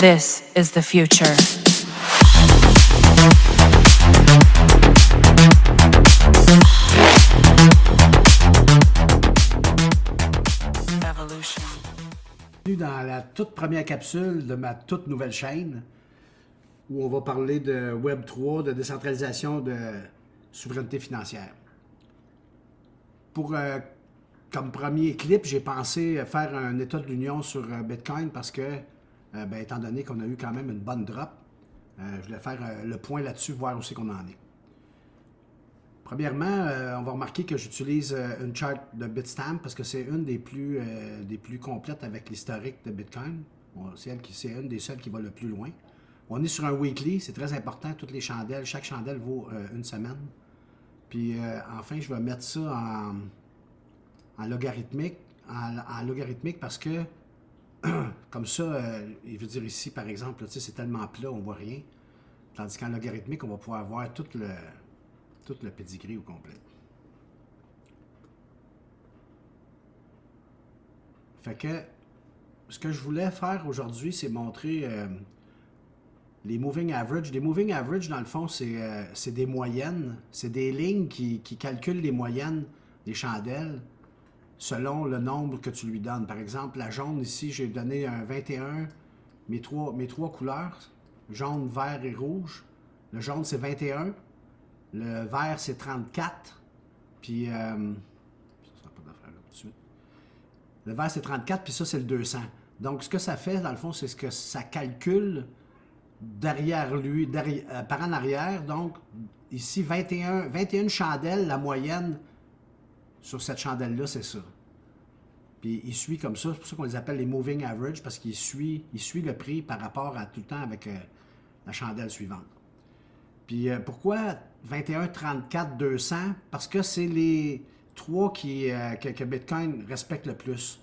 This is the future. Evolution. Dans la toute première capsule de ma toute nouvelle chaîne, où on va parler de Web 3, de décentralisation de souveraineté financière. Comme premier clip, j'ai pensé faire un état de l'union sur Bitcoin parce que, étant donné qu'on a eu quand même une bonne drop, je voulais faire le point là-dessus, voir où c'est qu'on en est. Premièrement, on va remarquer que j'utilise une chart de Bitstamp parce que c'est une des plus complètes avec l'historique de Bitcoin. C'est une des seules qui va le plus loin. On est sur un weekly, c'est très important, toutes les chandelles, chaque chandelle vaut une semaine. Puis enfin, je vais mettre ça en logarithmique, parce que, comme ça, je veux dire ici, par exemple, c'est tellement plat, on ne voit rien. Tandis qu'en logarithmique, on va pouvoir voir tout le pedigree au complet. Fait que, ce que je voulais faire aujourd'hui, c'est montrer les moving average. Les moving average, dans le fond, c'est des moyennes. C'est des lignes qui calculent les moyennes des chandelles selon le nombre que tu lui donnes. Par exemple, la jaune, ici, j'ai donné un 21, mes trois couleurs, jaune, vert et rouge. Le jaune, c'est 21. Le vert, c'est 34. Puis, ça sera pas d'affaire là tout de suite. Le vert, c'est 34, puis ça, c'est le 200. Donc, ce que ça fait, dans le fond, c'est ce que ça calcule derrière lui, par en arrière. Donc, ici, 21 chandelles, la moyenne sur cette chandelle-là, c'est ça. Puis, il suit comme ça. C'est pour ça qu'on les appelle les moving average, parce qu'il suit le prix par rapport à tout le temps avec la chandelle suivante. Puis, pourquoi 21, 34, 200? Parce que c'est les trois que Bitcoin respecte le plus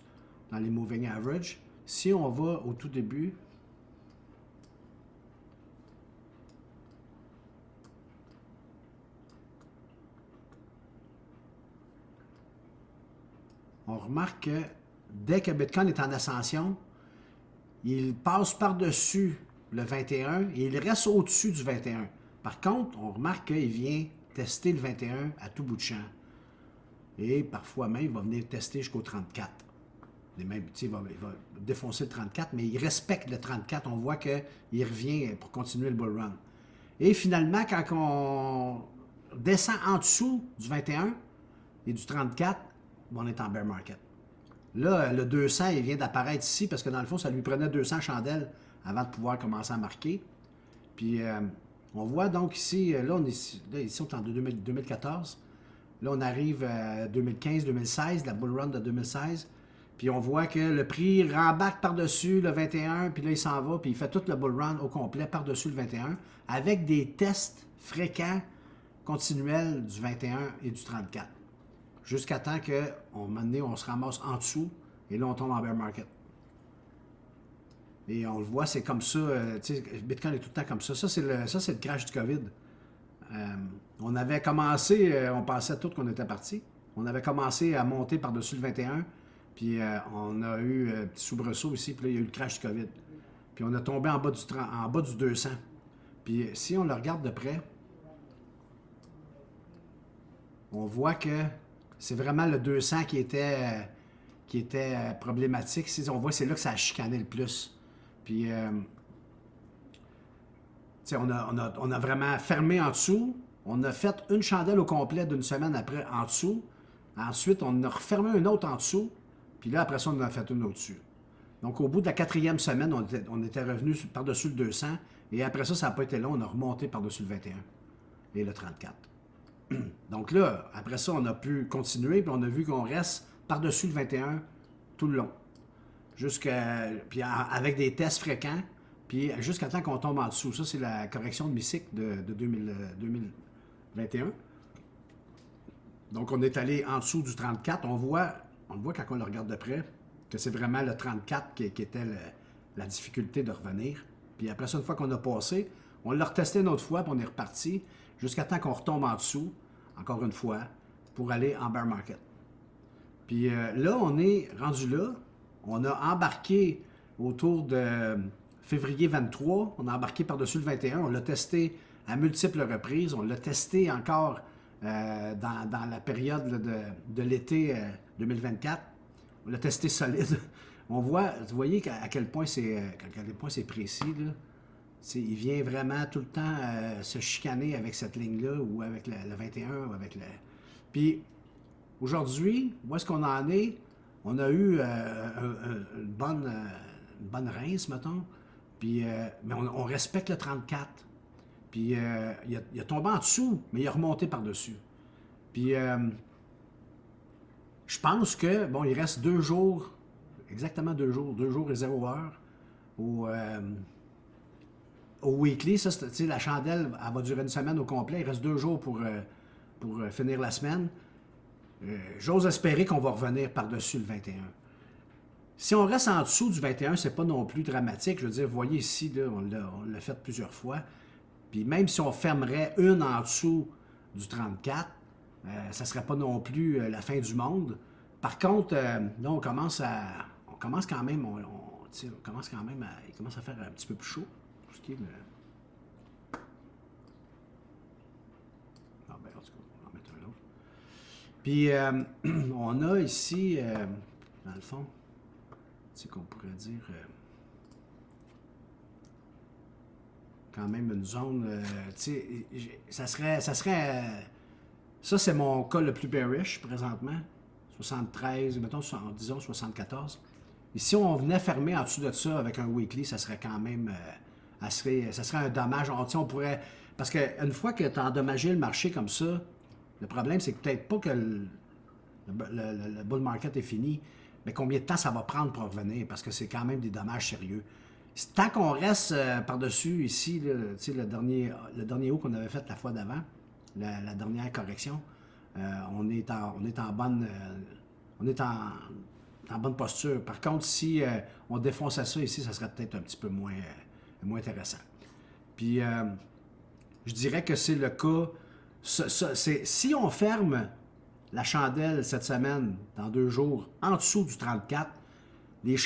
dans les moving average. Si on va au tout début, on remarque que dès que Bitcoin est en ascension, il passe par-dessus le 21 et il reste au-dessus du 21. Par contre, on remarque qu'il vient tester le 21 à tout bout de champ. Et parfois même, il va venir tester jusqu'au 34. Il va défoncer le 34, mais il respecte le 34. On voit qu'il revient pour continuer le bull run. Et finalement, quand on descend en dessous du 21 et du 34, on est en bear market. Là, le 200, il vient d'apparaître ici parce que dans le fond, ça lui prenait 200 chandelles avant de pouvoir commencer à marquer. Puis, on voit donc ici, là, ici, on est en 2014. Là, on arrive à 2015-2016, la bull run de 2016. Puis, on voit que le prix rembarque par-dessus le 21, puis là, il s'en va, puis il fait tout le bull run au complet par-dessus le 21, avec des tests fréquents, continuels du 21 et du 34. Jusqu'à temps qu'au moment donné, on se ramasse en dessous, et là, on tombe en bear market. Et on le voit, c'est comme ça. Bitcoin est tout le temps comme ça. Ça, c'est le crash du COVID. On avait commencé, on pensait tous qu'on était parti. On avait commencé à monter par-dessus le 21. Puis on a eu un petit soubresaut ici. Puis là, il y a eu le crash du COVID. Puis on a tombé en bas du 200. Puis si on le regarde de près, on voit que c'est vraiment le 200 qui était problématique. On voit que c'est là que ça a chicané le plus. Puis, on a vraiment fermé en dessous. On a fait une chandelle au complet d'une semaine après en dessous. Ensuite, on a refermé une autre en dessous. Puis là, après ça, on en a fait une au-dessus. Donc, au bout de la 4e semaine, on était revenu par-dessus le 200. Et après ça, ça n'a pas été long. On a remonté par-dessus le 21 et le 34. Donc là, après ça, on a pu continuer. Puis on a vu qu'on reste par-dessus le 21 tout le long. Puis avec des tests fréquents, puis jusqu'à temps qu'on tombe en dessous. Ça, c'est la correction de mi-cycle de 2021. Donc, on est allé en dessous du 34. On voit quand on le regarde de près que c'est vraiment le 34 qui était la difficulté de revenir. Puis après ça, une fois qu'on a passé, on l'a retesté une autre fois, puis on est reparti jusqu'à temps qu'on retombe en dessous, encore une fois, pour aller en bear market. Puis là, on est rendu là. On a embarqué autour de février 23, on a embarqué par-dessus le 21, on l'a testé à multiples reprises, on l'a testé encore dans la période là, de l'été 2024, on l'a testé solide. On voit, vous voyez à quel point c'est précis, là. Il vient vraiment tout le temps se chicaner avec cette ligne-là, ou avec le 21, ou avec le... Puis, aujourd'hui, où est-ce qu'on en est? On a eu une bonne rince, mettons, puis, mais on respecte le 34. Puis, il a tombé en dessous, mais il a remonté par-dessus. Puis, je pense que, bon, il reste 2 jours, exactement 2 jours et 0 heure au weekly. Ça, la chandelle, elle va durer une semaine au complet. Il reste 2 jours pour finir la semaine. J'ose espérer qu'on va revenir par-dessus le 21. Si on reste en dessous du 21, c'est pas non plus dramatique. Je veux dire, vous voyez ici, là, on l'a fait plusieurs fois. Puis même si on fermerait une en dessous du 34, ça serait pas non plus la fin du monde. Par contre, là, on commence quand même, il commence à faire un petit peu plus chaud. Pour ce qui est le... Ah ben, en tout cas, on va en mettre un autre. Puis, on a ici, dans le fond, c'est qu'on pourrait dire quand même une zone, ça serait ça c'est mon cas le plus bearish présentement, 73, mettons, disons 74. Et si on venait fermer en dessous de ça avec un weekly, ça serait quand même, ça serait un dommage. On pourrait, parce qu'une fois que tu as endommagé le marché comme ça, le problème c'est que peut-être pas que le bull market est fini, mais combien de temps ça va prendre pour revenir, parce que c'est quand même des dommages sérieux. Tant qu'on reste par-dessus ici, là, le dernier haut qu'on avait fait la fois d'avant, la dernière correction, on est en bonne posture. Par contre, si on défonçait ça ici, ça serait peut-être un petit peu moins intéressant. Puis, je dirais que c'est le cas. Si on ferme la chandelle cette semaine, dans 2 jours, en dessous du 34, les chances